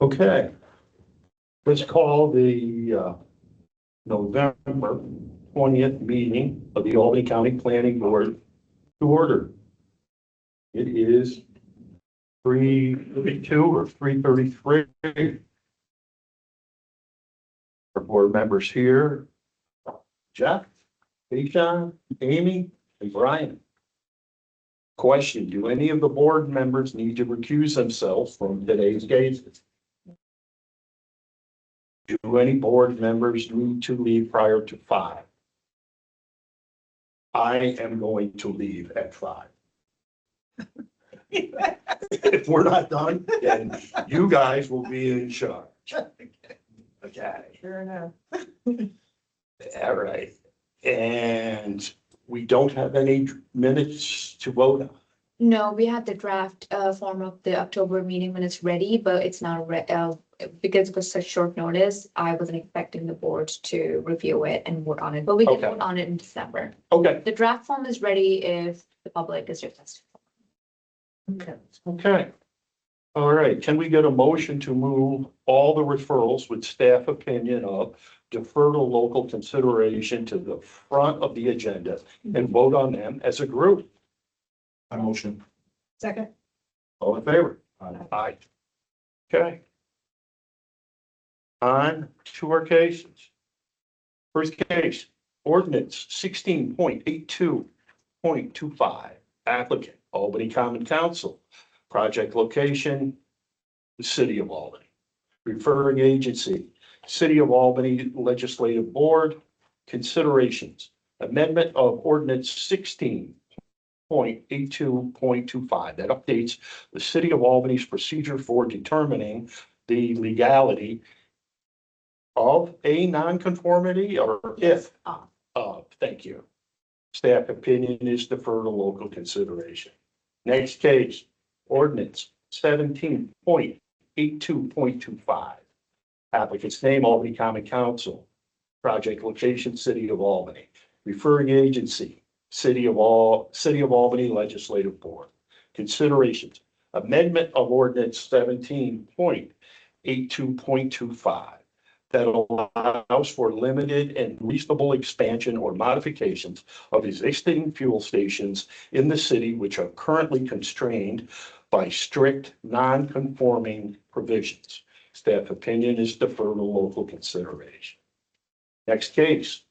Okay, let's call the November 20th meeting of the Albany County Planning Board to order. It is 3:32 or 3:33. Our board members here, Jeff, Keisha, Amy, and Brian. Question, do any of the board members need to recuse themselves from today's cases? Do any board members need to leave prior to 5? I am going to leave at 5. If we're not done, then you guys will be in charge. Okay, Sure enough. all right. And we don't have any minutes to vote on. No, we had the draft form of the October meeting when it's ready, but it's not because it was such short notice. I wasn't expecting the board to review it and vote on it, but we can Okay. vote on it in December. Okay, The draft form is ready if the public is requested. okay. All right, can we get a motion to move all the referrals with staff opinion of defer to local consideration to the front of the agenda and vote on them as a group? A motion. Second. All in favor? Aye. Okay. On to our cases. First case, ordinance 16.82.25, applicant Albany Common Council, project location, the City of Albany. Referring agency, City of Albany Legislative Board, considerations, amendment of ordinance 16.82.25 that updates the City of Albany's procedure for determining the legality of a nonconformity or if thank you. Staff opinion is defer to local consideration. Next case, ordinance 17.82.25. Applicant's name, Albany Common Council. Project location, City of Albany. Referring agency, City of Albany Legislative Board. Considerations, amendment of ordinance 17.82.25 that allows for limited and reasonable expansion or modifications of existing fuel stations in the city which are currently constrained by strict non-conforming provisions. Staff opinion is defer to local consideration. Next case,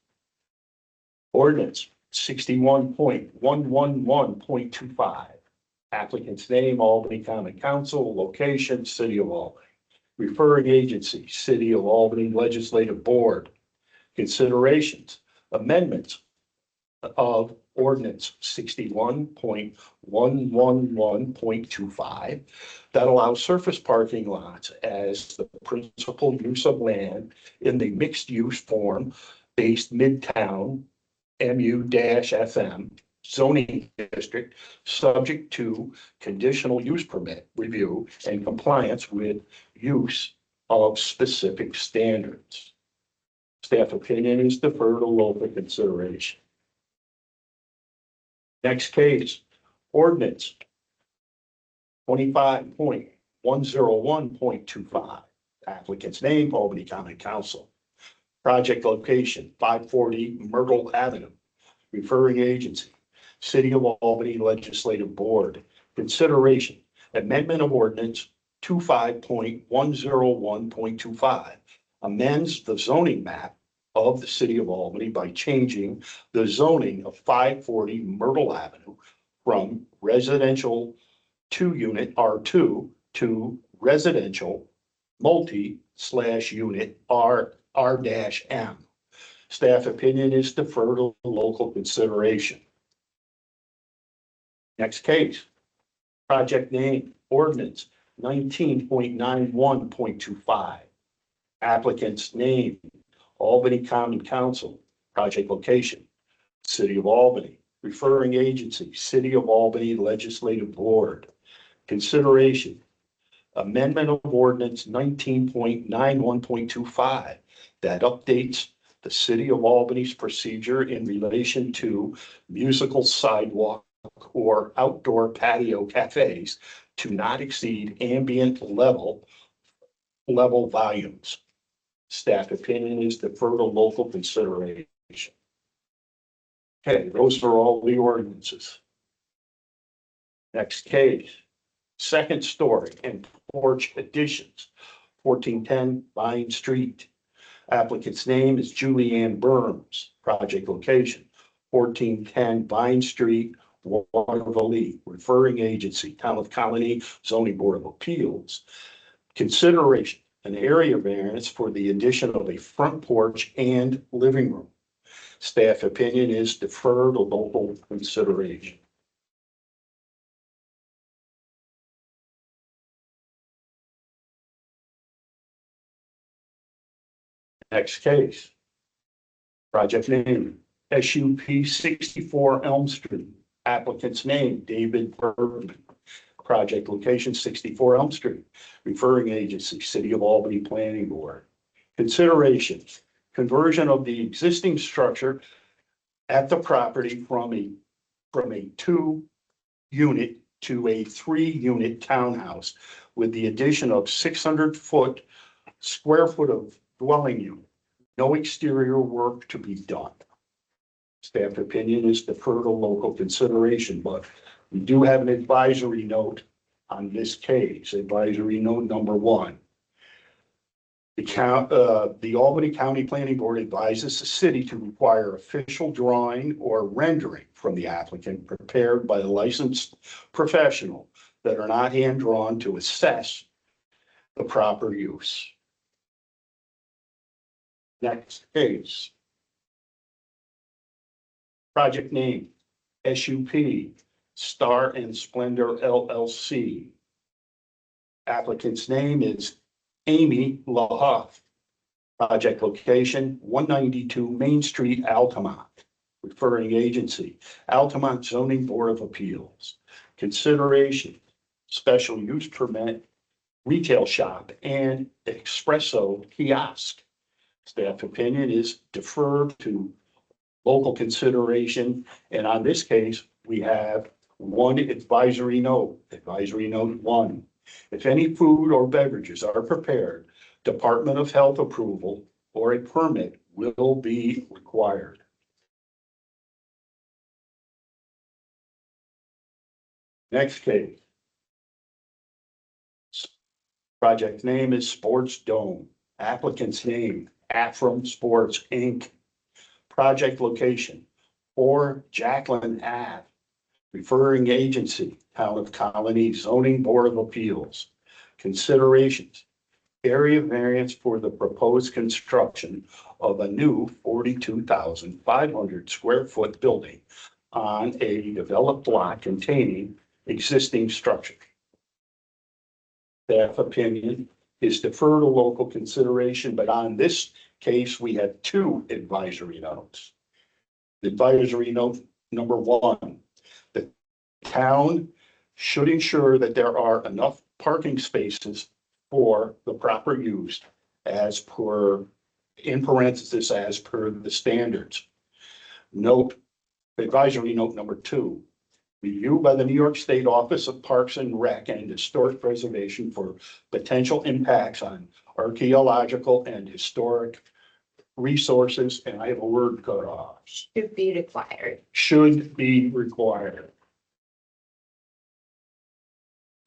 ordinance 61.111.25. Applicant's name, Albany Common Council, location, City of Albany. Referring agency, City of Albany Legislative Board. Considerations, amendments of ordinance 61.111.25 that allows surface parking lots as the principal use of land in the mixed use form based Midtown MU-FM zoning district, subject to conditional use permit review and compliance with use of specific standards. Staff opinion is defer to local consideration. Next case, ordinance 25.101.25. Applicant's name, Albany Common Council. Project location, 540 Myrtle Avenue. Referring agency, City of Albany Legislative Board. Consideration, amendment of ordinance 25.101.25 amends the zoning map of the City of Albany by changing the zoning of 540 Myrtle Avenue from residential 2-unit R2 to residential multi/unit R-M. Staff opinion is defer to local consideration. Next case, project name, ordinance 19.91.25. Applicant's name, Albany Common Council. Project location, City of Albany. Referring agency, City of Albany Legislative Board. Consideration, amendment of ordinance 19.91.25 that updates the City of Albany's procedure in relation to musical sidewalk or outdoor patio cafes to not exceed ambient level volumes. Staff opinion is defer to local consideration. Okay, those are all the ordinances. Next case, second story and porch additions, 1410 Vine Street. Applicant's name is Julianne Burns. Project location, 1410 Vine Street, Waterville. Referring agency, Town of Colony Zoning Board of Appeals. Consideration, an area variance for the addition of a front porch and living room. Staff opinion is defer to local consideration. Next case. Project name, SUP 64 Elm Street. Applicant's name, David Bergman. Project location, 64 Elm Street. Referring agency, City of Albany Planning Board. Consideration, conversion of the existing structure at the property from a 2-unit to a 3-unit townhouse with the addition of 600 square foot of dwelling unit. No exterior work to be done. Staff opinion is defer to local consideration, but we do have an advisory note on this case. Advisory note number 1. The Albany County Planning Board advises the city to require official drawing or rendering from the applicant prepared by a licensed professional that are not hand drawn to assess the proper use. Next case. Project name, SUP, Star and Splendor LLC. Applicant's name is Amy LaHoff. Project location, 192 Main Street, Altamont. Referring agency, Altamont Zoning Board of Appeals. Consideration, special use permit, retail shop, and espresso kiosk. Staff opinion is deferred to local consideration. And on this case, we have one advisory note, advisory note 1. If any food or beverages are prepared, Department of Health approval or a permit will be required. Next case. Project name is Sports Dome. Applicant's name, Afram Sports, Inc. Project location, 4 Jacqueline Ave. Referring agency, Town of Colony Zoning Board of Appeals. Considerations, area variance for the proposed construction of a new 42,500 square foot building on a developed lot containing existing structure. Staff opinion is defer to local consideration, but on this case, we have 2 advisory notes. Advisory note number 1, the town should ensure that there are enough parking spaces for the proper use as per, in parentheses, as per the standards. Note, advisory note number 2, review by the New York State Office of Parks and Rec and Historic Preservation for potential impacts on archaeological and historic resources, and I have a word cut off. Should be required. Should be required.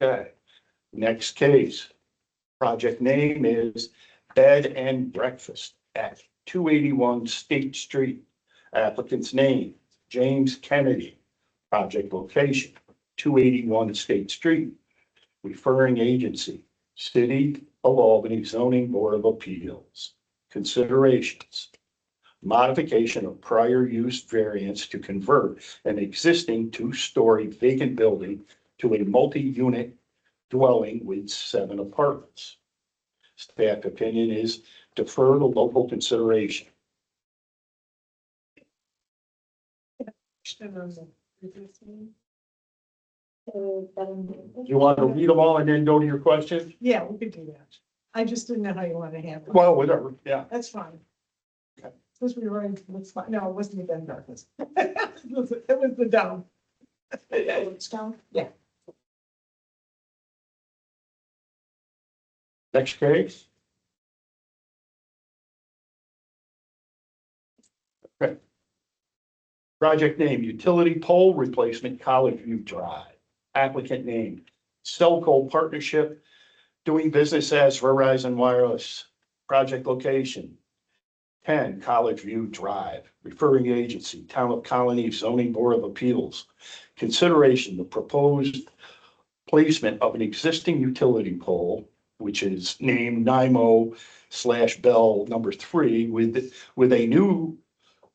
Okay, next case. Project name is Bed and Breakfast at 281 State Street. Applicant's name, James Kennedy. Project location, 281 State Street. Referring agency, City of Albany Zoning Board of Appeals. Considerations, modification of prior use variance to convert an existing 2-story vacant building to a multi-unit dwelling with 7 apartments. Staff opinion is defer to local consideration. You want to read them all and then go to your question? Yeah, we could do that. I just didn't know how you wanted to handle it. Well, whatever, yeah. That's fine. Okay. Since we were in, it's fine. No, it wasn't even darkness. It was the dome. It's down. Yeah. Next case. Okay. Project name, utility pole replacement, College View Drive. Applicant name, Cellco Partnership, doing business as Verizon Wireless. Project location, 10 College View Drive. Referring agency, Town of Colony Zoning Board of Appeals. Consideration, the proposed placement of an existing utility pole, which is named NIMO/Bell number 3, with a new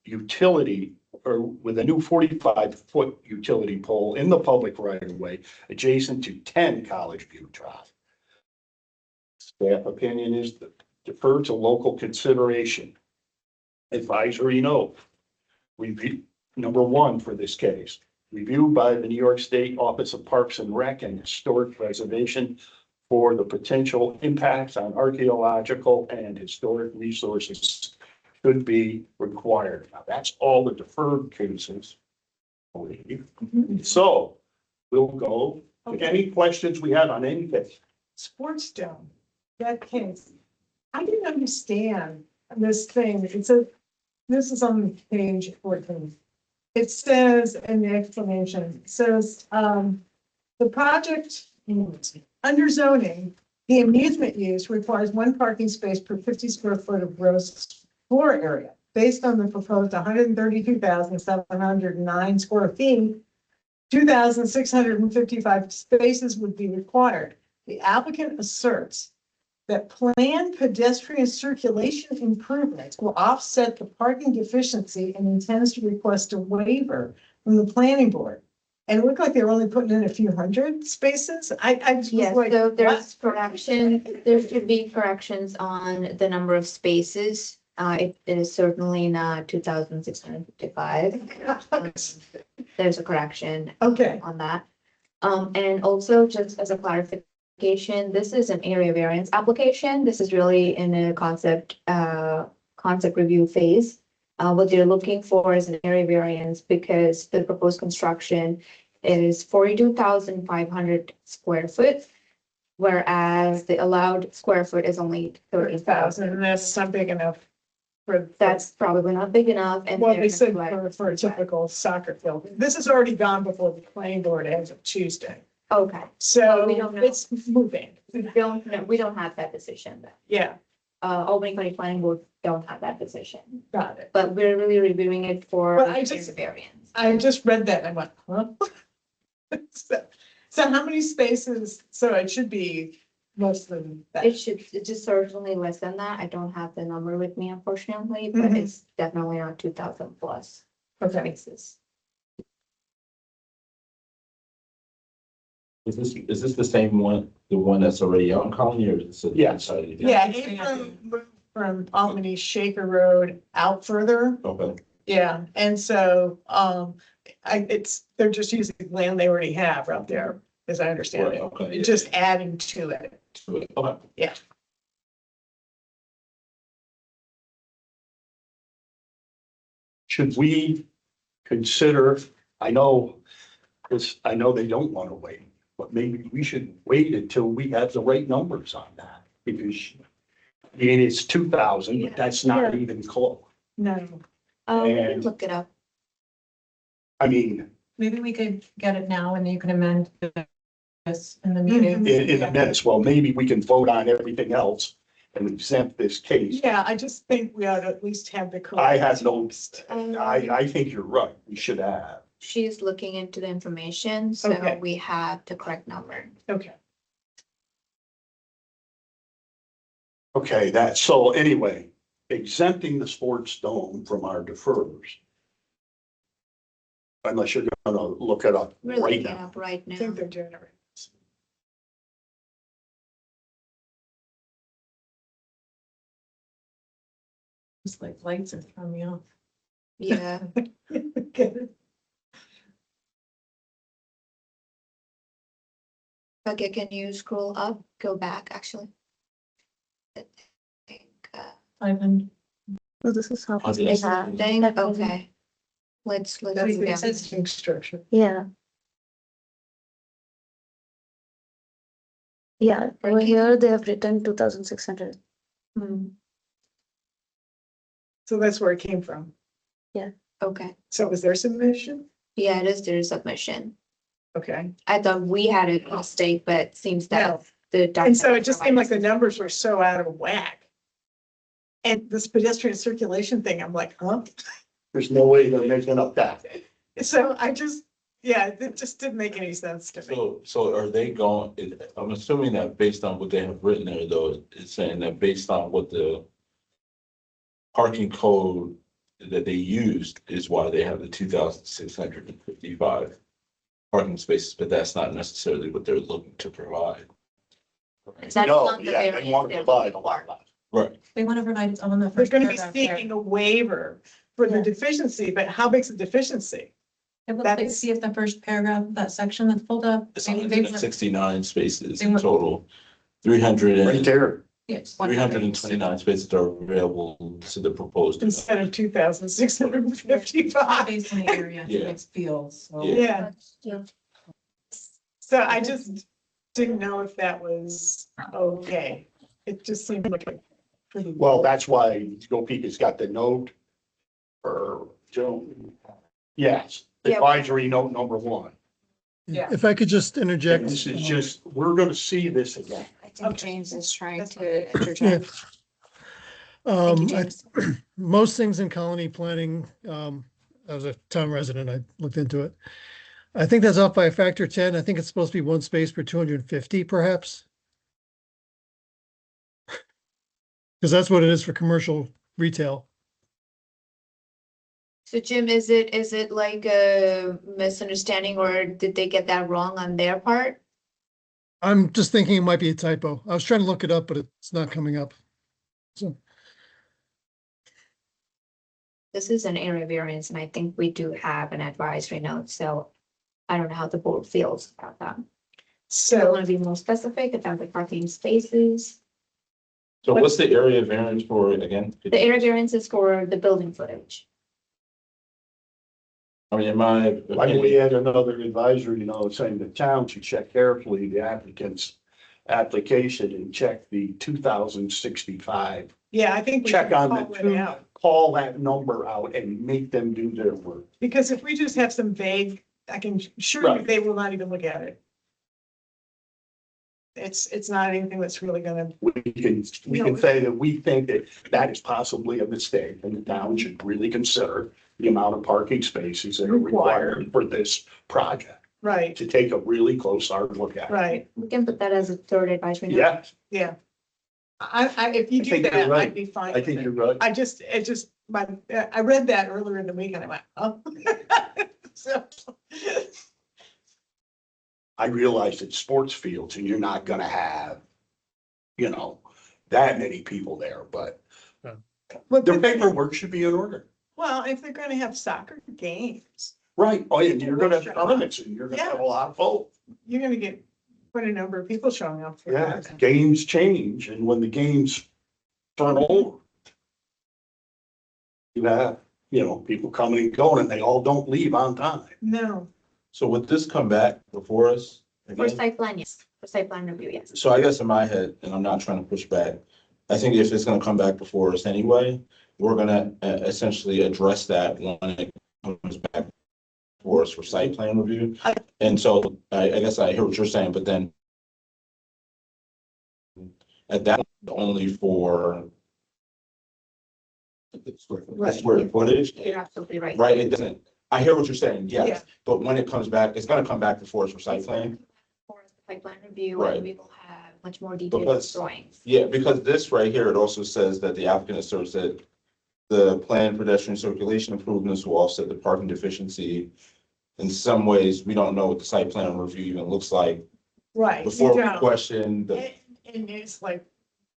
utility, or with a new 45-foot utility pole in the public right of way adjacent to 10 College View Drive. Staff opinion is defer to local consideration. Advisory note. Review, number 1 for this case, reviewed by the New York State Office of Parks and Rec and Historic Preservation for the potential impacts on archaeological and historic resources should be required. Now, that's all the deferred cases. I believe. So we'll go to any questions we have on anything. Sports dome, that case. I didn't understand this thing. It's a, this is on page 14. It says in the explanation, it says, the project under zoning, the amusement use requires 1 parking space per 50 square foot of gross floor area. Based on the proposed 132,709 square feet, 2,655 spaces would be required. The applicant asserts that planned pedestrian circulation improvements will offset the parking deficiency and intends to request a waiver from the planning board. And it looked like they were only putting in a few hundred spaces. I just was Yes, like, so there's what? correction, there should be corrections on the number of spaces. It is certainly not 2,655. There's a correction Okay, on that. And also just as a clarification, this is an area variance application. This is really in a concept review phase. What they're looking for is an area variance because the proposed construction is 42,500 square foot, whereas the allowed square foot is only 30,000. 30,000, and that's not big enough for. That's probably not big enough. And Well, they're they said gonna for a typical soccer field. This has already gone before the planning board as of Tuesday. Okay, So we don't know. it's moving. we don't have that decision then. Yeah, Albany County Planning Board don't have that decision, got it. but we're really reviewing it for But I area just- variance. I just read that and I went, huh? So how many spaces? So it should be less than that. It's just certainly less than that. I don't have the number with me unfortunately, but Mhm. it's definitely not 2,000 plus Okay. spaces. Is this the same one, the one that's already out in Colony, or is it? Yes. Yeah, Abram moved from Albany Shaker Road out further. Okay, Yeah, and so, they're just using land they already have out there, as I understand right, it. okay. yeah, Just adding to it. Okay. Should we consider, I know I know they don't want to wait, but maybe we should wait until we have the right numbers on that. Because I mean, it's 2,000, but that's not Yeah. even close. No. We can And- look it up. I mean, Maybe we could get it now and you can amend this in the Mm-hmm. meeting. in a minute, well, maybe we can vote on everything else and exempt this case. Yeah, I just think we ought to at least have the. I have no, correct- I think you're right. We should have. She's looking into the information, so Okay. we have the correct number. Okay, Okay, so anyway, exempting the sports dome from our defers. Unless you're gonna look it up We're right looking it now. up right I think now. they're doing it right. It's like lights are throwing me off. Yeah, Okay. Okay, can you scroll up, go back, actually? I think, Ivan, So this is how. Oh, is yes. that thing, okay. Let's That's do the that. existing structure. Yeah. Yeah, over here they have written 2,600. Hmm, So that's where it came from. okay, So was their submission? yeah, it is their submission. Okay. I thought we had a mistake, but seems that No. the. And so it document just seemed like the provides- numbers were so out of whack. And this pedestrian circulation thing, I'm like, huh? There's no way they're making up that. So I just, yeah, it just didn't make any sense to me. So are they going, I'm assuming that based on what they have written there, though, it's saying that based on what the parking code that they used is why they have the 2,655 parking spaces, but that's not necessarily what they're looking to provide. That's not No, the yeah, they variance want to they're provide a looking for. lot. Right. they want to provide it on the They're first gonna be paragraph there. seeking a waiver for the Yeah. deficiency, but how big's the deficiency? It looks like, that's- see if the first paragraph, that section that's pulled up. It's they- they want- 169 spaces they in want- total. 300 Right and there. Yes. 329 spaces are available to the proposed. Instead of 2,655. Based on the area, Yeah. it feels, so. Yeah. Yeah, so I just didn't know if that was okay. It just seemed like a pretty. Well, that's why Topeka's got the note or Joan. Yes, Yeah. advisory note number 1. Yeah. If I could just And interject. this is just, we're gonna see this again. I think Okay. James is trying That's to Yeah. interject. Thank you, I- James. Most things in colony planning, as a town resident, I looked into it. I think that's off by a factor of 10. I think it's supposed to be one space per 250 perhaps. Because that's what it is for commercial retail. So Jim, is it like a misunderstanding or did they get that wrong on their part? I'm just thinking it might be a typo. I was trying to look it up, but it's not coming up. So, This is an area variance and I think we do have an advisory note, so I don't know how the board feels about that. So I So, want to be more specific about the parking spaces. So what's the area variance for again? The area variance is for the building footage. I mean, in my Why don't we opinion, add another advisory note saying the town should check carefully the applicant's application and check the 2,065. yeah, I think we Check should on the call it two, out. call that number out and make them do their work. Because if we just have some vague, I can assure you Right. they will not even look at it. It's not anything that's really gonna, We can say that we think that that is possibly a mistake and the town should really consider the amount of parking spaces that are required for this project, right, to take a really close hard look at. it. right, We can put that as a third advisory note. Yeah, yeah. If you I do think you're that, right. I'd be fine I with think it. you're right. I read that earlier in the week and I went, oh. So, I realized it's sports fields and you're not gonna have, that many people there, but but their paperwork should be in order. well, if they're gonna have soccer games, Right, oh, and you're gonna have tournaments and you're gonna have a lot of folks. you're gonna get quite a number of people showing up for Yeah, that. games change and when the games turn over. You have, people coming and going and they all don't leave on time. No, so would this come back before us? For again? site plan, yes, for site plan review, yes. So I guess in my head, and I'm not trying to push back, I think if it's gonna come back before us anyway, we're gonna essentially address that when it comes back for us for site plan review. And so I guess I hear what you're saying, but then at that, only for square footage, You're absolutely right. right? It doesn't, I hear what you're saying, Yeah. yes, but when it comes back, it's gonna come back before us for site plan. For the site plan review, Right. and we will have much more detailed Because- drawings. Yeah, because this right here, it also says that the applicant asserts that the planned pedestrian circulation improvements will offset the parking deficiency. In some ways, we don't know what the site plan review even looks like right. you before we don't. question the, And it's like,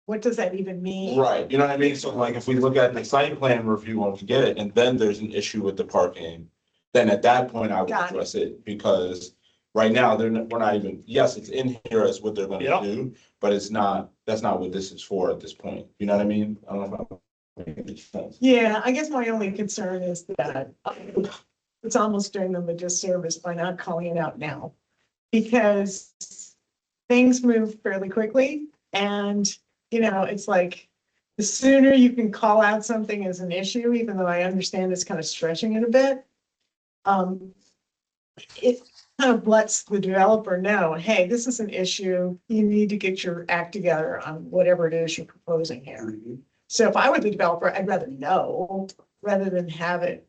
what does that even mean? right, you know what I mean? So like, if we look at the site plan review and we get it, and then there's an issue with the parking, then at that point I would Got it. address it, because Right now, we're not even, yes, it's in here as what they're Yeah. gonna do, but it's not, that's not what this is for at this point. You know what I mean? I don't know. if I'm making sense. Yeah, I guess my only concern is that it's almost doing them a disservice by not calling it out now. Because things move fairly quickly and, it's like the sooner you can call out something as an issue, even though I understand it's kind of stretching it a bit. It kind of lets the developer know, hey, this is an issue. You need to get your act together on whatever it is you're proposing here. So if I were the developer, I'd rather know rather than have it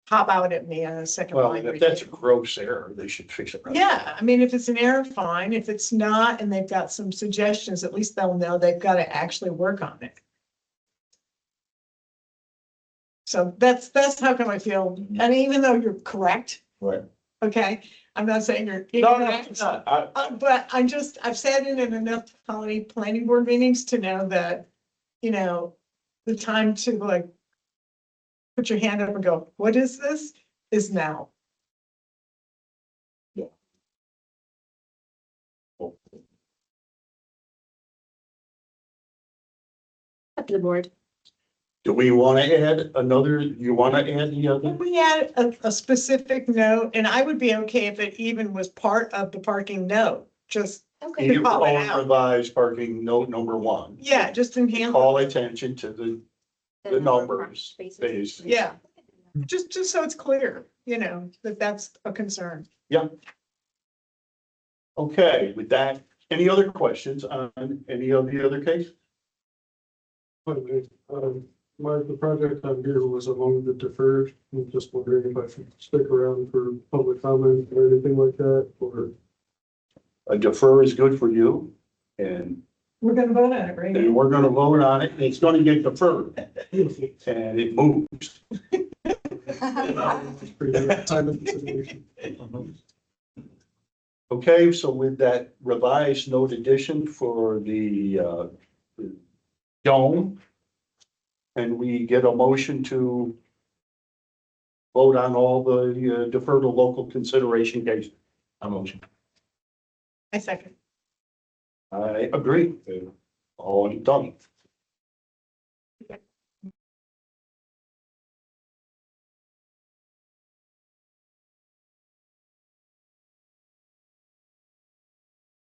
pop out at me on a second Well, line. if that's a review. gross error, they should fix it. Right Yeah, I mean, if it's an error, fine. If it's not, and they've got some suggestions, at least they'll know they've got to actually work on it. So that's how come I feel. And even though you're correct, Right. okay, I'm not saying you're No, no, incorrect. it's not. But I've sat in enough colony planning board meetings to know that, the time to like put your hand up and go, what is this? Is now. Up to the board. Do we want to add another, you want to add the other? We add a specific note, and I would be okay if it even was part of the parking note, just, Okay. You call it call out. revised parking note number 1. yeah, just enhance. Call attention to the The numbers, parking spaces. space. Yeah, just so it's clear, that that's a concern. Okay, with that, any other questions on any of the other cases? The project on here was among the deferred. I'm just wondering if I should stick around for public comment or anything like that, or. A defer is good for you, and We're gonna vote on it, right? we're gonna vote on it, and it's gonna get deferred, and it moves. Time of consideration. Okay, so with that revised note addition for the dome, and we get a motion to vote on all the deferred to local consideration cases. I'm motion. I second. I agree. All done.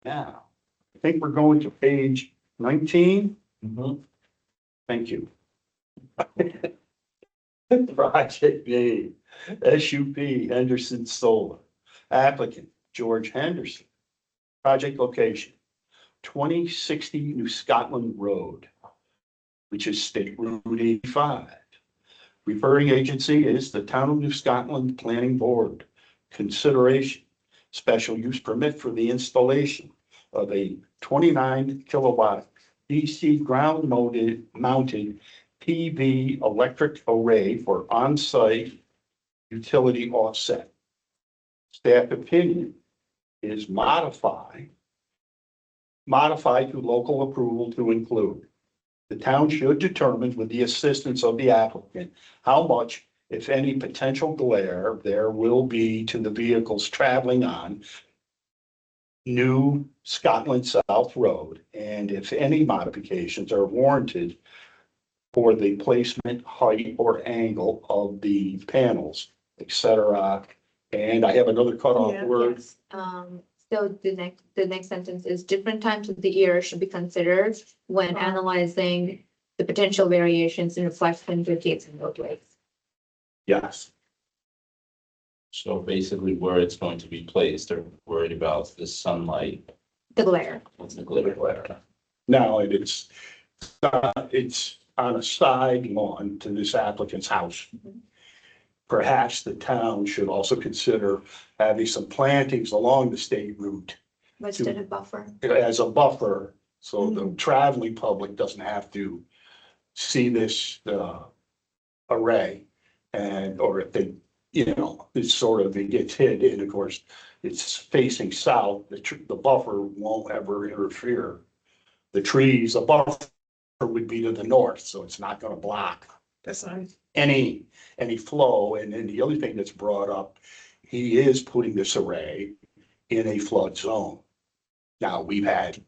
Now, I think we're going to page 19. Mhm. Thank you. Project name, SUP Henderson Solar. Applicant, George Henderson. Project location, 2060 New Scotland Road, which is State Route 85. Referring agency is the Town of New Scotland Planning Board. Consideration, special use permit for the installation of a 29 kilowatt DC ground mounted PV electric array for on-site utility offset. Staff opinion is modify to local approval to include. The town should determine with the assistance of the applicant how much, if any, potential glare there will be to the vehicles traveling on New Scotland South Road, and if any modifications are warranted for the placement, height, or angle of the panels, etc. And I have another cutoff Yeah. word. Yes, so the next sentence is different times of the year should be considered when analyzing the potential variations in reflection, rotates and roadways. Yes, So basically where it's going to be placed, they're worried about the sunlight. The glare. What's the glare? now it's on a side lawn to this applicant's house. Perhaps the town should also consider having some plantings along the state route Instead of buffer. as a buffer, so the traveling public doesn't have to see this array. And, or if they, it's sort of, it gets hit, and of course, it's facing south, the buffer won't ever interfere. The trees, a buffer would be to the north, so it's not gonna block That's nice. any flow. And then the other thing that's brought up, he is putting this array in a flood zone. Now, we've had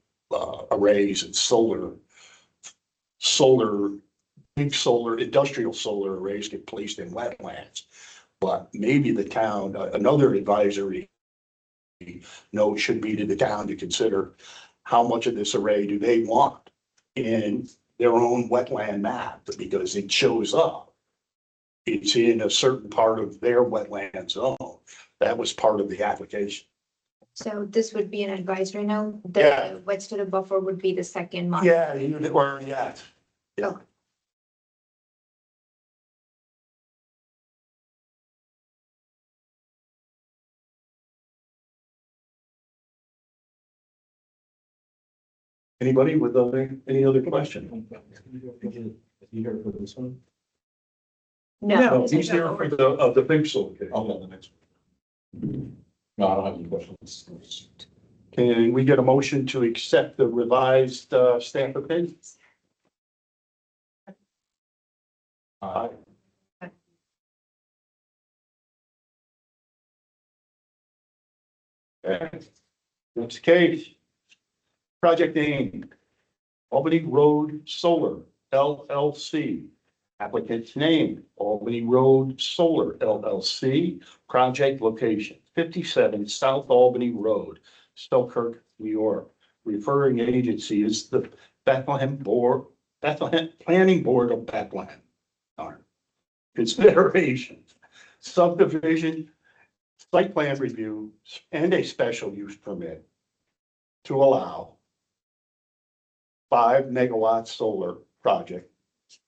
arrays and big solar, industrial solar arrays get placed in wetlands. But maybe the town, another advisory note should be to the town to consider how much of this array do they want in their own wetland map, because it shows up. It's in a certain part of their wetland zone. That was part of the application. So this would be an advisory note. Yeah. The wet to the buffer would be the second month. Yeah, yeah. Okay. Anybody with any other question? You here for this one? No. No, he's here for the big solar case. Okay, the next one. No, I don't have any questions. Can we get a motion to accept the revised staff opinion? Aye. Okay. Next case. Project name, Albany Road Solar LLC. Applicant's name, Albany Road Solar LLC. Project location, 57 South Albany Road, Selkirk, New York. Referring agency is the Bethlehem Planning Board of Bethlehem. Darn. Consideration, subdivision, site plan review, and a special use permit to allow 5 megawatt solar project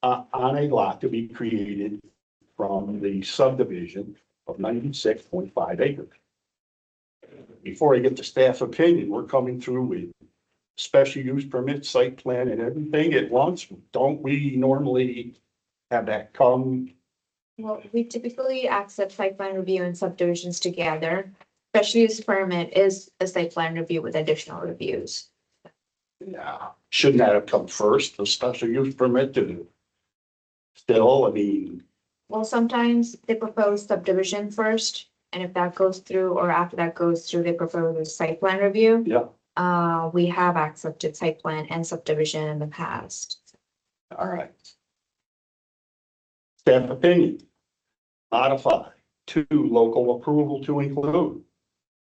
on a lot to be created from the subdivision of 96.5 acres. Before I get to staff opinion, we're coming through with special use permit, site plan and everything at once. Don't we normally have that come? Well, we typically accept site plan review and subdivisions together. Special use permit is a site plan review with additional reviews. Yeah, shouldn't that have come first, the special use permit to still, I mean, Well, sometimes they propose subdivision first, and if that goes through, or after that goes through, they propose a site plan review. yeah, We have accepted site plan and subdivision in the past. all right. Staff opinion, modify to local approval to include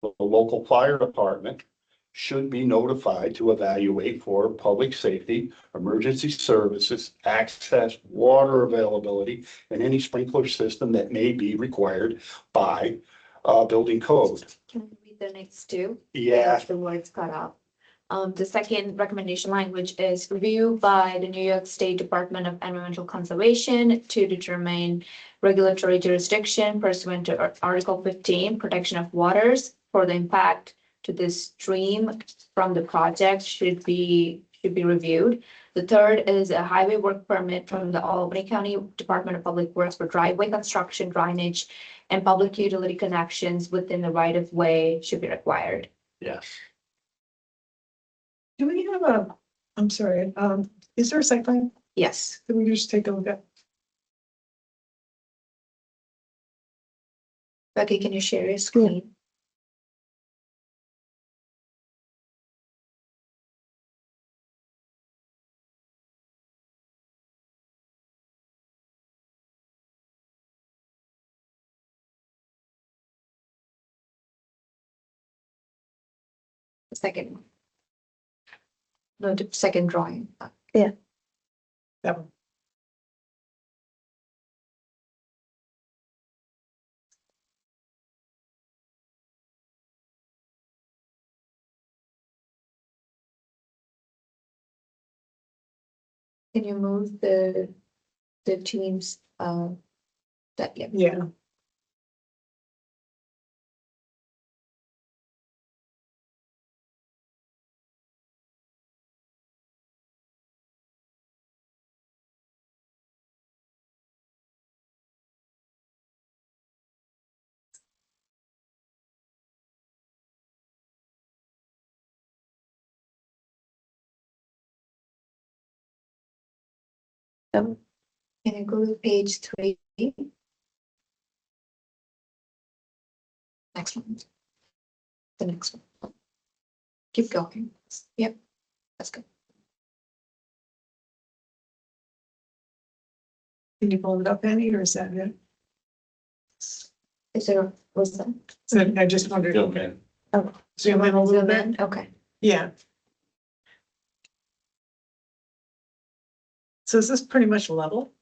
the local fire department should be notified to evaluate for public safety, emergency services, access, water availability, and any sprinkler system that may be required by building code. Can we read the next two? Yeah, The words cut off. The second recommendation language is review by the New York State Department of Environmental Conservation to determine regulatory jurisdiction pursuant to Article 15, protection of waters for the impact to this stream from the project should be reviewed. The third is a highway work permit from the Albany County Department of Public Works for driveway construction, drainage, and public utility connections within the right of way should be required. yes. Do we have I'm sorry, is there a site plan? Yes. Can we just take a look at? Becky, can you share your screen? The second one. No, the second drawing. That one. Can you move the teams, that, yeah. Yeah. Can you go to page 3? Next one. The next one. Keep going. Yep, that's good. Can you pull it up any, or is that it? Is there, what's that? So I just wondered. Okay. Zoom in a little Zoom bit. in? Okay. Yeah. So is this pretty much level?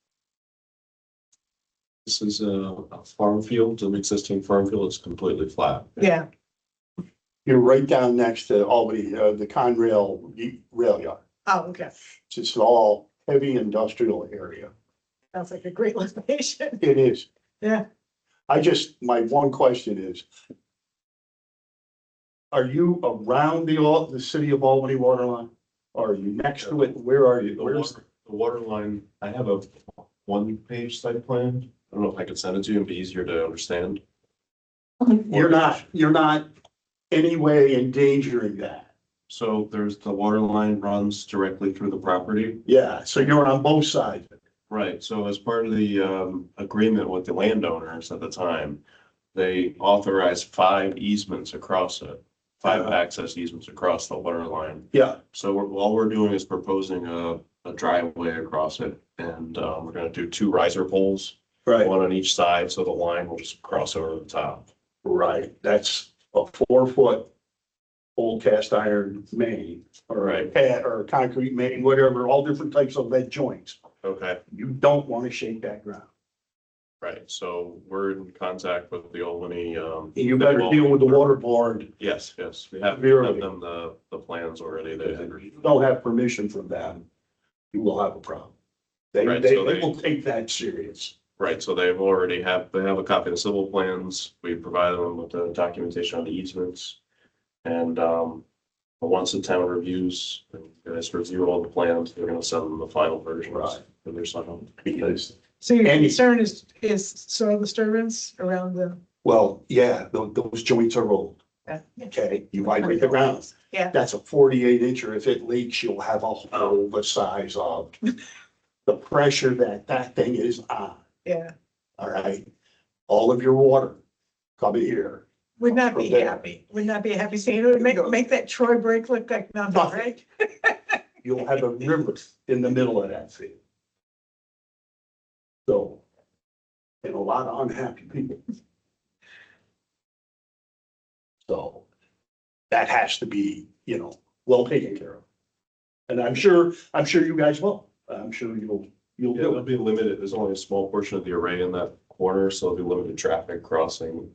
This is a farm field, an existing farm field. It's completely flat. Yeah. You're right down next to Albany, the Conrail rail yard. Oh, okay. It's just all heavy industrial area. Sounds like a great location. It is. Yeah. My one question is, are you around the city of Albany water line? Or are you next to it? Where are you? The Where's, water line, I have a one-page site plan. I don't know if I could send it to you and be easier to understand. you're not any way endangering that. So there's the water line runs directly through the property. Yeah, so you're on both sides. Right, so as part of the agreement with the landowners at the time, they authorized 5 easements across it. 5 access easements across the water line. Yeah, So all we're doing is proposing a driveway across it, and we're gonna do 2 riser poles, right, one on each side, so the line will just cross over the top. right. That's a 4-foot old cast iron main or Right. or concrete main, whatever, all different types of lead joints. Okay, You don't want to shake that ground. right, so we're in contact with the Albany, You better deal with the water board. yes, we have Really? them the plans already. If you don't have permission from them, you will have a problem. They Right, so they- will take that serious. Right, so they have a copy of the civil plans. We provided them with the documentation on the easements. And, once the town reviews, and you guys review all the plans, they're gonna send them the final versions. Right. For their sign. Because, So your Andy. concern is soil disturbance around the. well, yeah, those joints are old, okay? You vibrate the ground. Yeah. That's a 48 incher. If it leaks, you'll have a hole the size of the pressure that thing is on, Yeah. all right? All of your water coming here. Would not be From there. happy. Would not be happy seeing it. Would make that Troy break look like nothing, Nothing. right? You'll have a river in the middle of that field. So, and a lot of unhappy people. So that has to be, well taken care of. And I'm sure you guys will. I'm sure you'll Yeah, do it'll it. be limited. There's only a small portion of the array in that corner, so there'll be limited traffic crossing,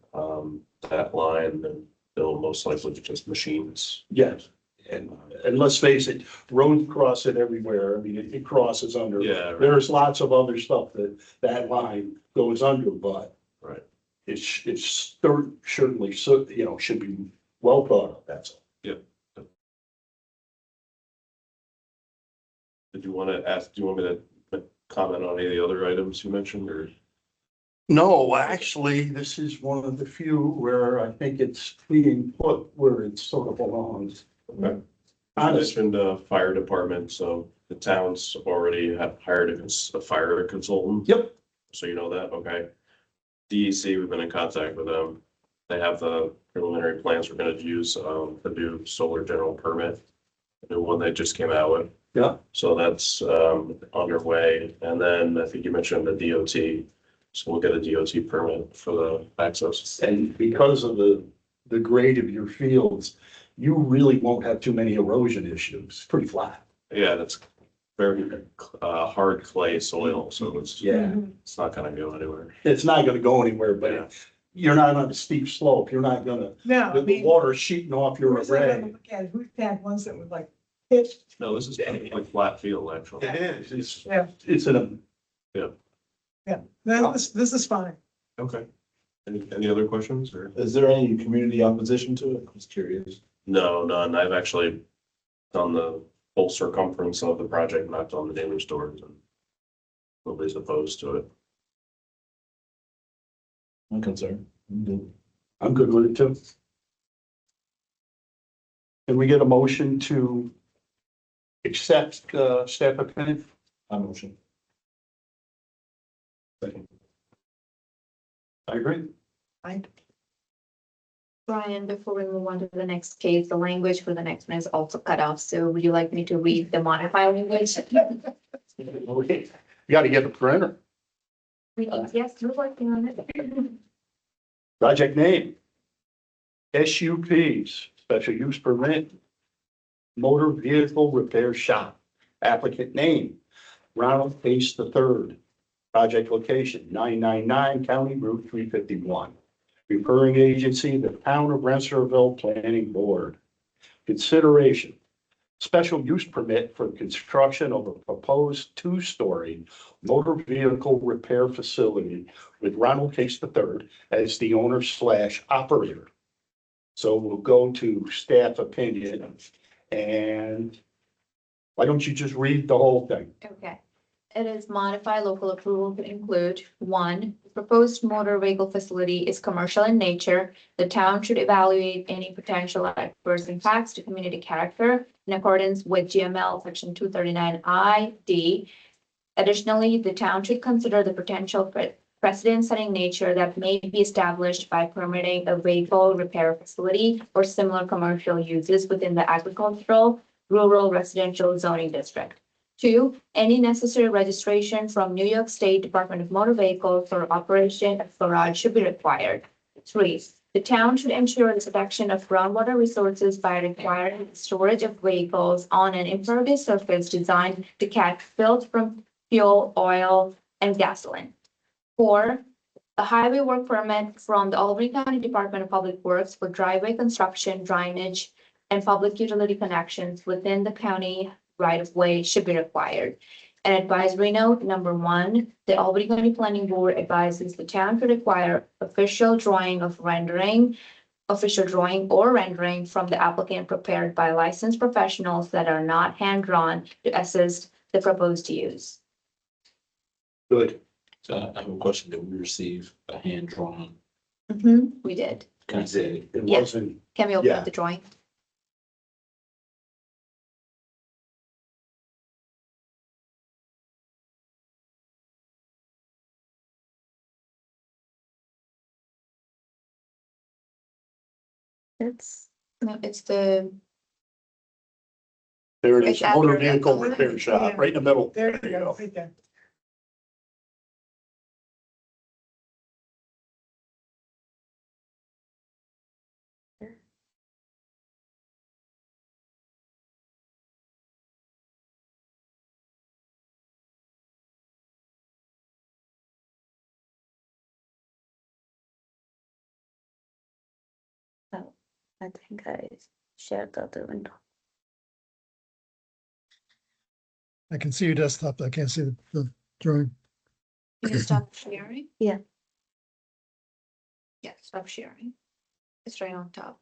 that line, and they'll most likely be just machines. Yes. And let's face it, roads cross it everywhere. I mean, it crosses under. Yeah, right. There's lots of other stuff that line goes under, but Right. it's certainly, should be well thought of, that's all. Do you want me to comment on any of the other items you mentioned, or? No, actually, this is one of the few where I think it's being put where it sort of belongs. Okay. You Honest, mentioned, fire department, so the town's already have hired a fire consultant. Yep. So So you know that, okay. DEC, we've been in contact with them. They have the preliminary plans we're gonna use, to do solar general permit. The one they just came out with. Yeah. So that's, underway, and then I think you mentioned the DOT, so we'll get a DOT permit for the access. and because of the grade of your fields, you really won't have too many erosion issues. It's pretty flat. Yeah, that's very, hard clay soil, so Yeah. it's not gonna go anywhere. It's not gonna go anywhere, Yeah. but you're not on a steep slope. You're not gonna, No, I the mean, water's sheeting off your where's that array. gonna look at? We've had ones that would like hit. No, this is like flat field, actually. It is. Yeah. It's No, this is fine. Okay. Any other questions, or? Is there any community opposition to it? I was curious. No, none. I've actually done the full circumference of the project, mapped on the damage stores, and nobody's opposed to it. I'm concerned. I'm good with it too. Can we get a motion to accept, staff opinion? I motion. I agree. I, Brian, before we move on to the next case, the language for the next one is also cut off. So would you like me to read the modified language? Okay, you gotta get the printer. Yes, we're working on it. Project name. SUPs, special use permit. Motor vehicle repair shop. Applicant name, Ronald Pace III. Project location, 999 County Route 351. Referring agency, the Town of Rensselaerville Planning Board. Consideration. Special use permit for construction of a proposed two-story motor vehicle repair facility with Ronald Pace III as the owner / operator. So we'll go to staff opinion, and why don't you just read the whole thing? Okay. It is modify local approval to include, one, proposed motor vehicle facility is commercial in nature. The town should evaluate any potential adverse impacts to community character in accordance with GML section 239I-D. Additionally, the town should consider the potential precedent-setting nature that may be established by permitting a vehicle repair facility or similar commercial uses within the agricultural, rural, residential zoning district. Two, any necessary registration from New York State Department of Motor Vehicles for operation of garage should be required. Three, the town should ensure the protection of groundwater resources by requiring storage of vehicles on an impervious surface designed to catch filth from fuel, oil, and gasoline. Four, a highway work permit from the Albany County Department of Public Works for driveway construction, drainage, and public utility connections within the county right-of-way should be required. An advisory note, number one, the Albany County Planning Board advises the town to require official drawing or rendering from the applicant prepared by licensed professionals that are not hand-drawn to assist the proposed use. Good. So I have a question. Did we receive a hand-drawn? We did. Can I say? It Yeah. wasn't, Can we open Yeah. up the drawing? It's, No, it's the, there it is, It's after motor that. vehicle repair shop, right in the middle. There you go, right there. I think I shared the other window. I can see your desktop, I can't see the drawing. you can stop sharing? Yeah. Yeah, stop sharing. It's right on top.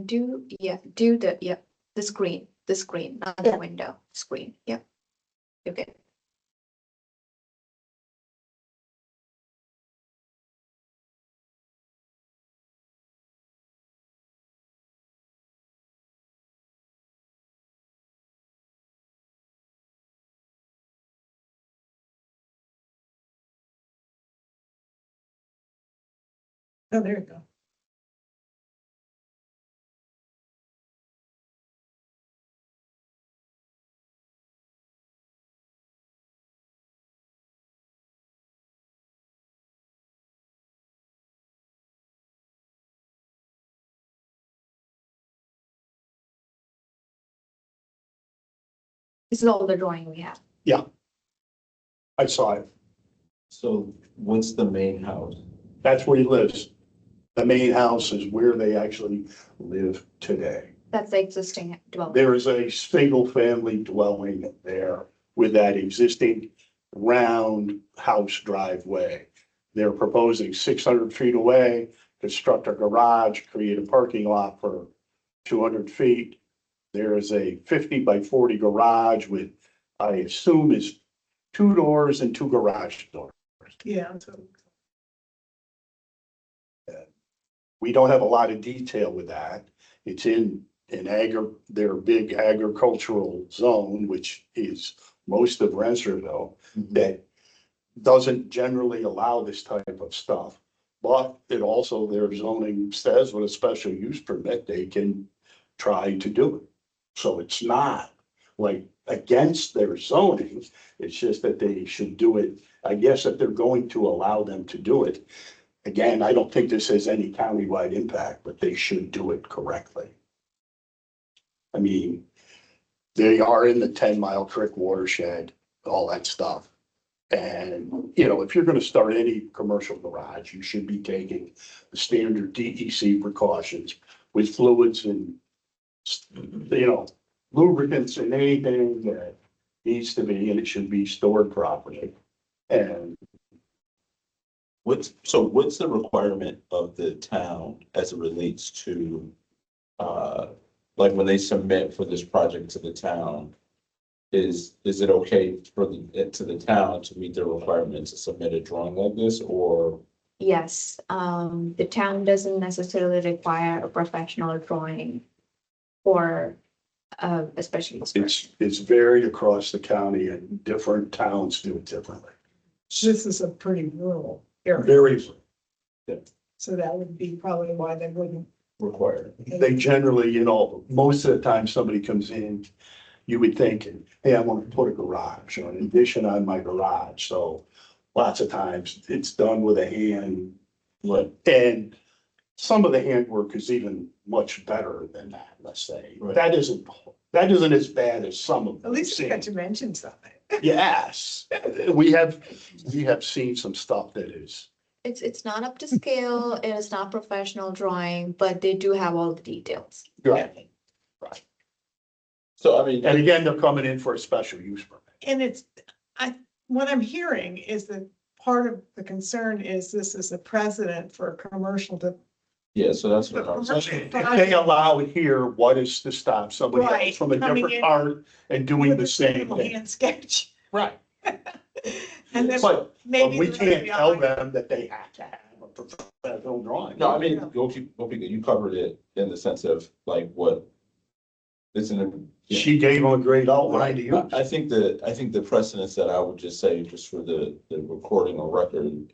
Do the screen, not the Yeah. window, screen, yep. Okay. Oh, there you go. This is all the drawing we have. I saw it. So what's the main house? That's where he lives. The main house is where they actually live today. That's the existing dwelling. There is a single family dwelling there with that existing round house driveway. They're proposing 600 feet away, construct a garage, create a parking lot for 200 feet. There is a 50 by 40 garage with, I assume, is 2 doors and 2 garage doors. Yeah. So We don't have a lot of detail with that. It's in their big agricultural zone, which is most of Rensselaerville, that doesn't generally allow this type of stuff. But it also, their zoning says with a special use permit, they can try to do it. So it's not like against their zoning, it's just that they should do it. I guess if they're going to allow them to do it, again, I don't think this has any countywide impact, but they should do it correctly. I mean, they are in the 10 Mile Creek watershed, all that stuff. And, you know, if you're gonna start any commercial garage, you should be taking the standard DEC precautions with fluids and, you know, lubricants and anything that needs to be, and it should be stored properly. And what's the requirement of the town as it relates to, like when they submit for this project to the town? Is it okay for to the town to meet their requirements to submit a drawing like this, or? Yes, the town doesn't necessarily require a professional drawing for, especially. it's varied across the county and different towns do it differently. This is a pretty rural area, Very, so that would be probably why they wouldn't. Required. they generally, you know, most of the time somebody comes in, you would think, hey, I want to put a garage or an addition on my garage. So lots of times it's done with a hand. And some of the handwork is even much better than that, let's say. Right. That isn't as bad as some of them. At least it's got dimensions on it. Yes, we have seen some stuff that is. It's not up to scale, it is not professional drawing, but they do have all the details. Right. So, I mean, And again, they're coming in for a special use permit. And it's, what I'm hearing is that part of the concern is this is a precedent for commercial to. yeah, so that's what I was. If they allow it here, what is to stop somebody else Right, from a coming different in part and doing with the a same simple thing? hand sketch. Right. And then But maybe. we the can't tell FBI them that they have to have a professional drawing. No, I mean, you covered it in the sense of like what. It's an. She gave them a great outline to use. I think the precedence that I would just say, just for the recording or record in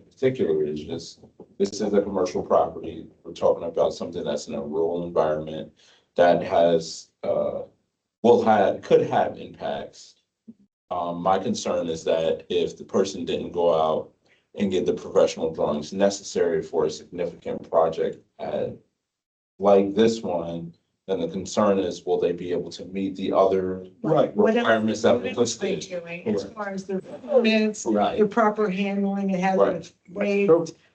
particular, is just, this is a commercial property. We're talking about something that's in a rural environment that has, could have impacts. My concern is that if the person didn't go out and get the professional drawings necessary for a significant project like this one, then the concern is, will they be able to meet the other Right. requirements that were What else they listed? doing as far as their permits, Right. the proper handling, it has Right. weight,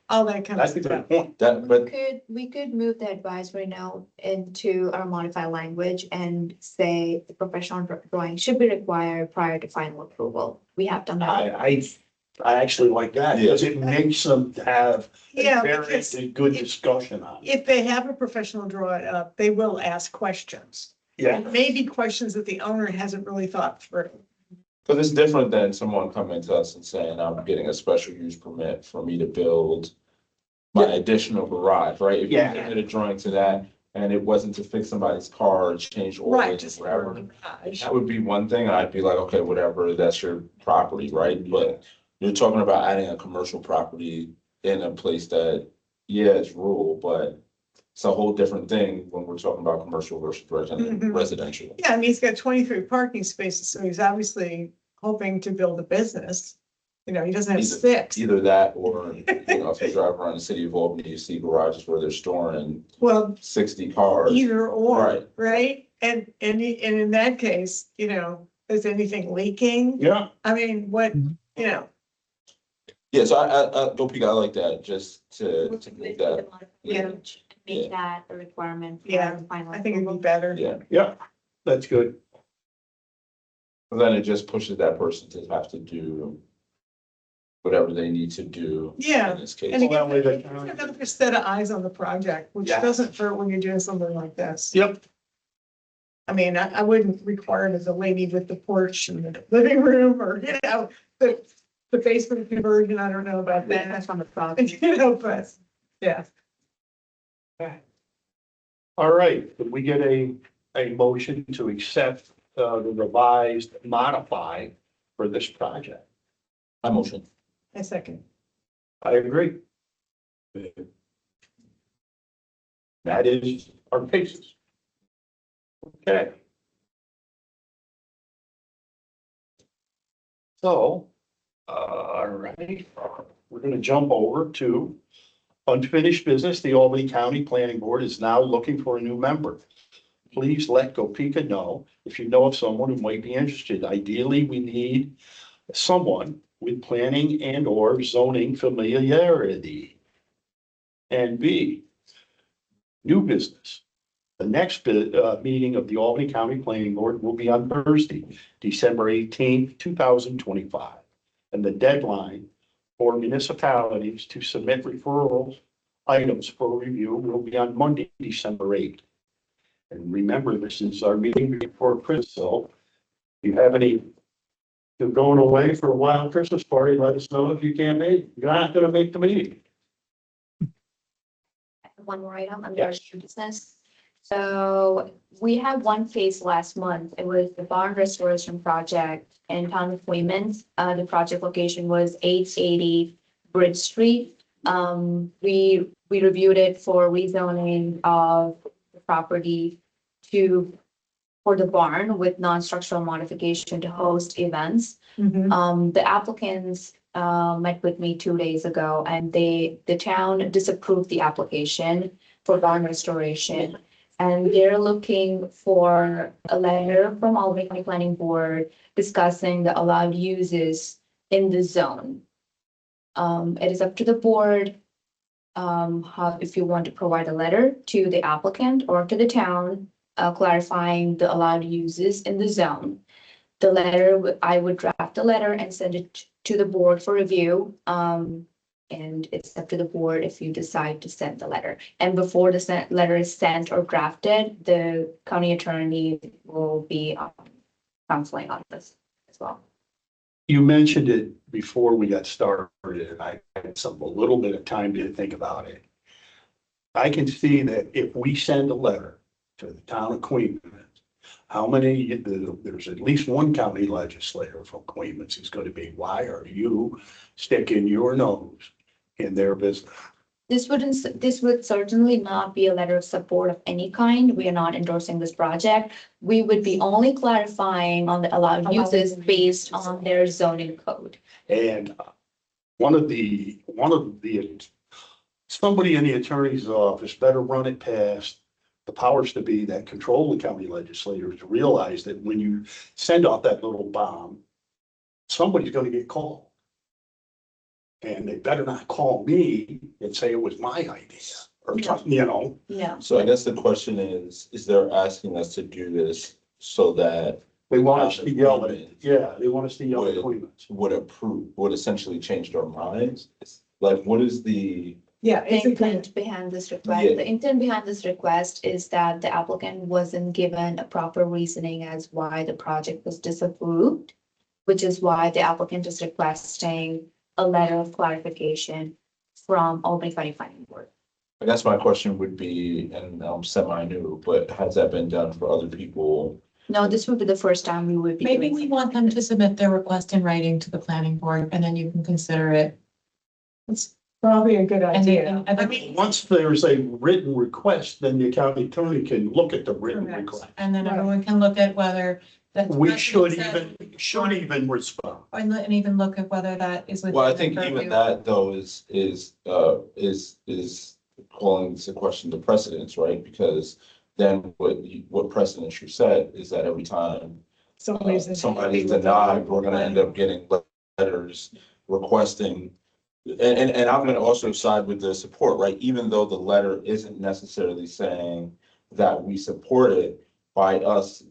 all that kind of That's a stuff. good point. That, but We could move the advisory note into our modified language and say the professional drawing should be required prior to final approval. We have done that. I actually like that, because it makes them have a Yeah, very because good discussion on it. if they have a professional draw it up, they will ask questions. Yeah, And maybe questions that the owner hasn't really thought through. because it's different than someone coming to us and saying, I'm getting a special use permit for me to build my additional garage, right? If you Yeah. did a drawing to that and it wasn't to fix somebody's car or change Right, oils just or for whatever, the garage. that would be one thing. I'd be like, okay, whatever, that's your property, right? But you're talking about adding a commercial property in a place that, yeah, it's rural, but it's a whole different thing when we're talking about commercial versus Mhm. residential. Yeah, I mean, he's got 23 parking spaces, so he's obviously hoping to build a business. You know, he doesn't have Either- 6. Either that or, you know, if you drive around the city of Albany, you see garages where they're storing Well, 60 cars. either or, Right. right? And in that case, you know, is anything leaking? yeah, I mean, what, you know, Yeah, so I like that, just to make that, Yeah. Make that a requirement. for Yeah, final I think it'd be approval. better. yeah. yeah, that's good. But then it just pushes that person to have to do whatever they need to do. Yeah, In this case. And Well, again, that way they it's can- another set of eyes on the project, which Yeah. doesn't hurt when you're doing something like this. Yep. I mean, I wouldn't require it as a lady with the porch and the living room or, you know, the basement conversion. I don't know about That's that. on the property. You know, but, yeah. All right, did we get a motion to accept the revised, modified for this project? I motion. I second. I agree. That is our cases. Okay. So, all right, we're gonna jump over to unfinished business. The Albany County Planning Board is now looking for a new member. Please let Gopika know if you know of someone who might be interested. Ideally, we need someone with planning and or zoning familiarity. And B, new business. The next meeting of the Albany County Planning Board will be on Thursday, December 18th, 2025. And the deadline for municipalities to submit referrals items for review will be on Monday, December 8th. And remember, this is our meeting before Christmas, so if you have any, you're going away for a wild Christmas party, let us know if you can't make, you're not gonna make the meeting. One more item under Yes. new business. So we had one case last month. It was the barn restoration project in town of Weymouth. The project location was 880 Bridge Street. We reviewed it for rezoning of the property for the barn with non-structural modification to host events. The applicants met with me 2 days ago and the town disapproved the application for barn restoration. And they're looking for a letter from Albany County Planning Board discussing the allowed uses in the zone. It is up to the board if you want to provide a letter to the applicant or to the town clarifying the allowed uses in the zone. The letter, I would draft a letter and send it to the board for review. And it's up to the board if you decide to send the letter. And before the letter is sent or drafted, the county attorney will be counseling on this as well. You mentioned it before we got started, and I had a little bit of time to think about it. I can see that if we send a letter to the town of Queens, how many, there's at least one county legislator from Queens who's going to be, why are you sticking your nose in their business? This would certainly not be a letter of support of any kind. We are not endorsing this project. We would be only clarifying on the allowed uses based on their zoning code. And somebody in the attorney's office better run it past the powers to be that control the county legislators to realize that when you send off that little bomb, somebody's gonna get called. And they better not call me and say it was my idea or something, you know? Yeah. So I guess the question is they're asking us to do this so that They want us to yell at it. Yeah, they want us to yell at Queens. would essentially change their minds? Like, what is the, Yeah, The it's a intent good, behind this request, Yeah. the intent behind this request is that the applicant wasn't given a proper reasoning as why the project was disapproved, which is why the applicant is requesting a letter of clarification from Albany County Planning Board. I guess my question would be, and I'm semi-new, but has that been done for other people? No, this would be the first time we would be Maybe doing we want them to submit their request in writing to the planning board and then you can consider it. it's probably a good And idea. then- I mean, once there's a written request, then the county attorney can look at the written Correct. request. And then everyone can look at whether that. We should even respond. And even look at whether that is. within Well, I the think even purview. that though is calling this a question to precedence, right? Because then what precedence you set is that every time Somebody's. somebody's denied, we're gonna end up getting letters requesting. And I'm gonna also side with the support, right? Even though the letter isn't necessarily saying that we support it by us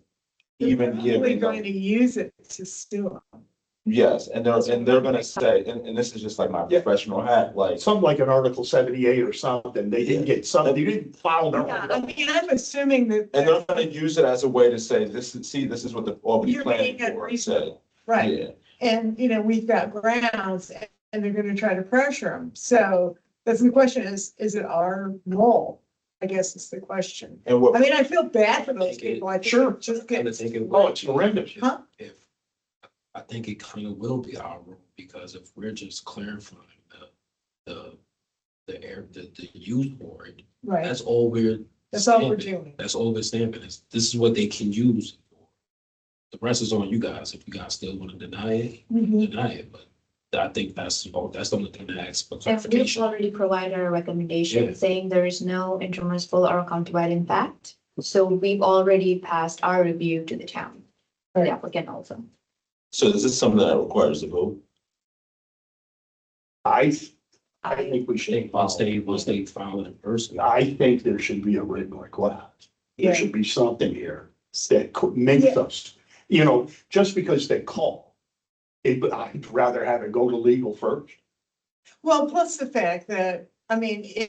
even Probably giving going them. to use it to sue them. Yes, and they're gonna say, and this is just like my Yeah. professional hat, like, Something like an Article 78 or something, they didn't get some, they didn't file their Yeah, I own. mean, I'm assuming that. and they're gonna use it as a way to say, this is what the Albany You're Planning being Board unreasonable. said. Right, Yeah, and, we've got grounds and they're gonna try to pressure them, so that's the question is it our role? I guess is the question. and I what, mean, I feel bad for those people, I think Sure. it's just get, Oh, it's horrendous. huh? If, I think it kind of will be our role. because if we're just clarifying the use board, Right, that's all we're. that's all we're stamping. doing. That's all we're stamping is, this is what they can use it for. The rest is on you guys. If you guys still want to deny it, Mhm. deny it, but I think that's the only thing to ask for And we've clarification. already provided a recommendation Yeah. saying there is no intermunicipal or county-wide impact. So we've already passed our review to the town, the Right. applicant also. So is this something that requires a vote? I I, think we should. Once they file it in person. I think there should be a written request. Yeah. There should be something here that could make Yeah. us, just because they call. I'd rather have it go to legal first. Well, plus the fact that, I mean,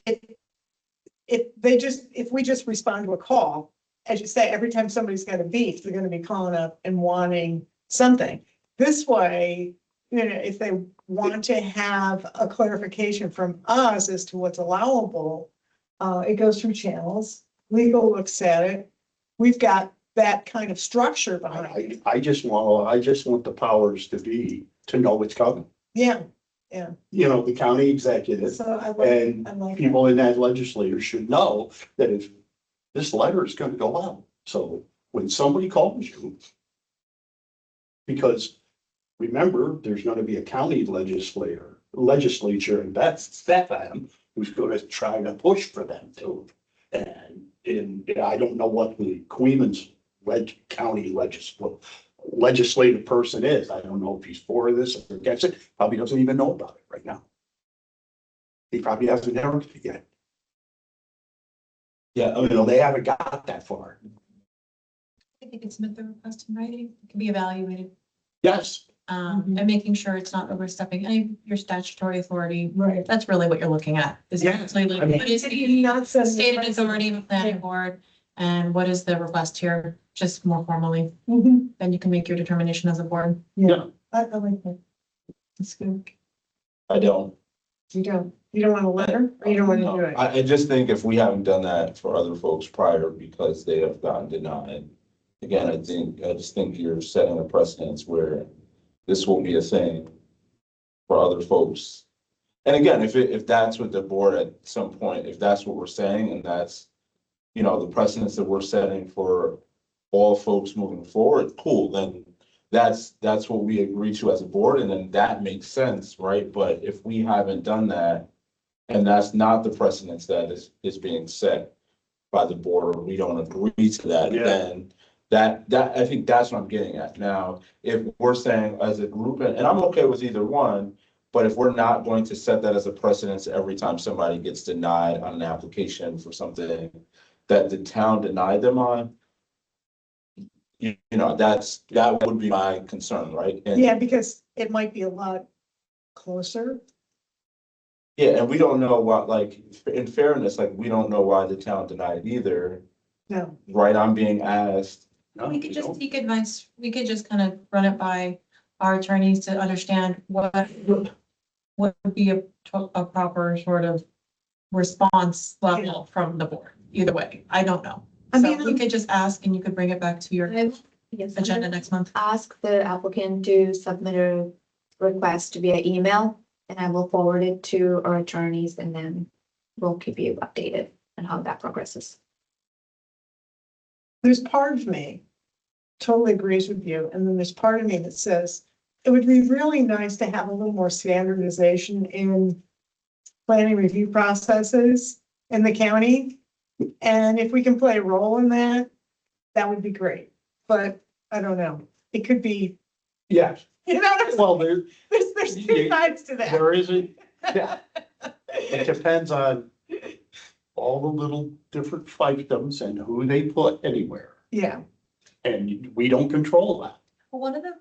if we just respond to a call, as you say, every time somebody's got a beef, they're gonna be calling up and wanting something. This way, if they want to have a clarification from us as to what's allowable, it goes through channels, legal looks at it. We've got that kind of structure behind it. I just want the powers to know what's coming. Yeah, The county executive so I and like that. people in that legislature should know that if this letter is gonna go out. So when somebody calls you, because remember, there's gonna be a county legislature in Bethlehem who's gonna try to push for them too. And I don't know what the Queens county legislative person is. I don't know if he's for this or against it. Probably doesn't even know about it right now. He probably hasn't heard it yet. Yeah, They haven't got that far. I think it's submit the request in writing, it can be evaluated, Yes, and making sure it's not overstepping any of your statutory authority. Right. That's really what you're looking at. Is Yeah, actually I mean- what is the Not setting the stated precedent. authority of the planning board, and what is the request here, just more formally, Mhm. then you can make your determination as a board. Yeah, I like that. That's good. I don't. You don't want a letter or you don't want to do it? I just think if we haven't done that for other folks prior because they have gotten denied. Again, I just think you're setting a precedence where this will be a thing for other folks. And again, if that's what the board at some point, if that's what we're saying and that's, the precedence that we're setting for all folks moving forward, cool, then that's what we agree to as a board, and then that makes sense, right? But if we haven't done that, and that's not the precedence that is being set by the board, or we don't agree to that, Yeah. then that, I think that's what I'm getting at. Now, if we're saying as a group, and I'm okay with either one, but if we're not going to set that as a precedence every time somebody gets denied on an application for something that the town denied them on, that would be my concern, right? And Yeah, because it might be a lot closer. yeah, and we don't know what, like, in fairness, like, we don't know why the town denied either, No, right? I'm being asked. no, We could we just don't. seek advice, we could just kind of run it by our attorneys to understand what would be a proper sort of response level from the board, either way, I don't know. I So mean, we could just ask and you could bring it back to your Yes. agenda next month. Ask the applicant to submit a request via email, and I will forward it to our attorneys, and then we'll keep you updated on how that progresses. there's part of me totally agrees with you, and then there's part of me that says it would be really nice to have a little more standardization in planning review processes in the county. And if we can play a role in that, that would be great. But I don't know. It could be, Yes, there's well, two sides to that. there isn't, yeah. It depends on all the little different fiefdoms and who they put anywhere. Yeah, And we don't control that. Well, one of the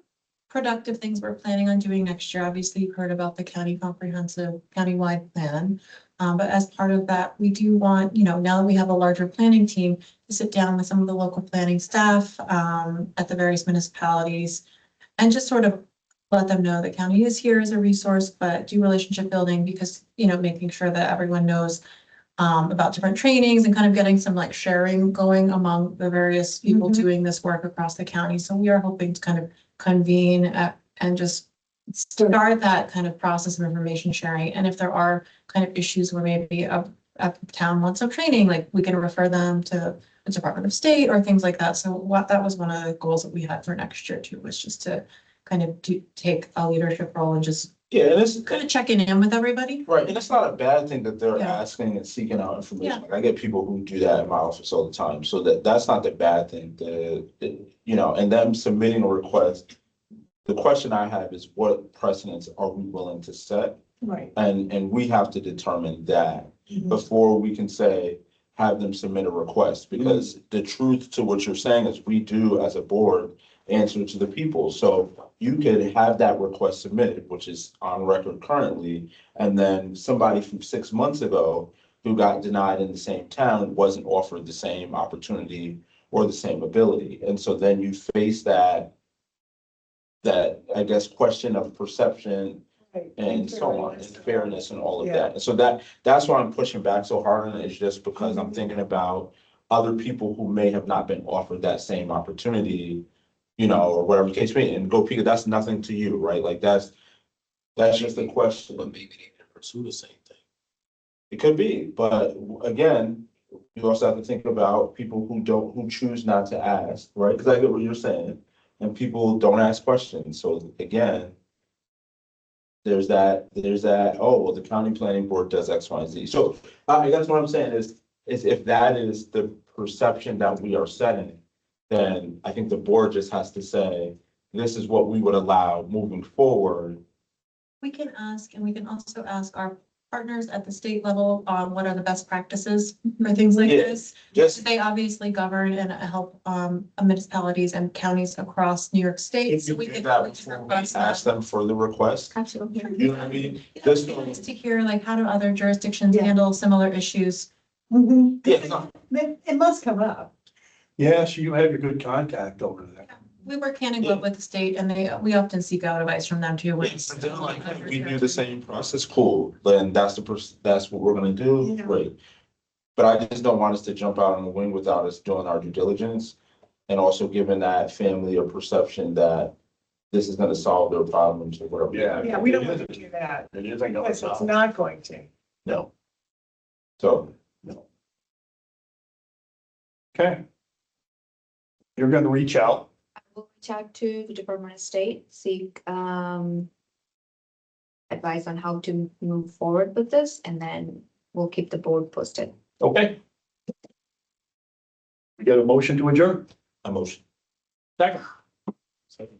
productive things we're planning on doing next year, obviously you've heard about the county comprehensive countywide plan. But as part of that, we do want, now that we have a larger planning team, to sit down with some of the local planning staff at the various municipalities and just sort of let them know the county is here as a resource, but do relationship building because, making sure that everyone knows about different trainings and kind of getting some like sharing going among the various people Mhm. doing this work across the county. So we are hoping to kind of convene and just start that kind of process of information sharing. And if there are kind of issues where maybe a town wants some training, like we can refer them to the Department of State or things like that. So that was one of the goals that we had for next year too, was just to kind of take a leadership role and just Yeah, and it's kind of checking in with everybody. right, and it's not a bad thing that they're Yeah. asking and seeking out information. Like I get people who do that in my office all the time, so that's not the bad thing. And them submitting a request. The question I have is what precedents are we willing to set? Right. And we have to determine that Mhm. before we can say, have them submit a request, because the truth to what you're saying is we do as a board answer to the people. So you could have that request submitted, which is on record currently, and then somebody from 6 months ago who got denied in the same town wasn't offered the same opportunity or the same ability. And so then you face that I guess question of perception Right. and so on, and fairness and all of Yeah. that. And so that's why I'm pushing back so hard on it, is just because I'm thinking about other people who may have not been offered that same opportunity, or whatever the case may be. And go Pika, that's nothing to you, right? Like that's just a question. But maybe they can pursue the same thing. It could be, but again, you also have to think about people who choose not to ask, right? Because I get what you're saying, and people don't ask questions. So again, there's that, oh, well, the county planning board does X, Y, and Z. So I guess what I'm saying is if that is the perception that we are setting, then I think the board just has to say, this is what we would allow moving forward. We can ask, and we can also ask our partners at the state level, what are the best practices for things like Yeah, this? Just, They obviously govern and help municipalities and counties across New York State. if So you we do can that always before we request ask that. them for the request, Absolutely. you know what I mean? Yeah, Just, it'd be nice to hear like how do other jurisdictions Yeah. handle similar issues? Mhm. yeah, no, It must come up. Yeah, so you have a good contact over there. We work hand in glove with the state, and we often seek out advice from them too. when yes, it's, they're like, other hey, we do the jurisdictions. same process, cool, then that's that's what we're gonna do, Yeah. great. But I just don't want us to jump out on the wing without us doing our due diligence, and also giving that family a perception that this is gonna solve their problems or whatever. Yeah, we don't want to do that. It isn't gonna Because it's solve. not going to. No. So, Okay. You're gonna reach out. I will reach out to the Department of State, seek advice on how to move forward with this, and then we'll keep the board posted. Okay. We get a motion to adjourn. a motion. Second. Second.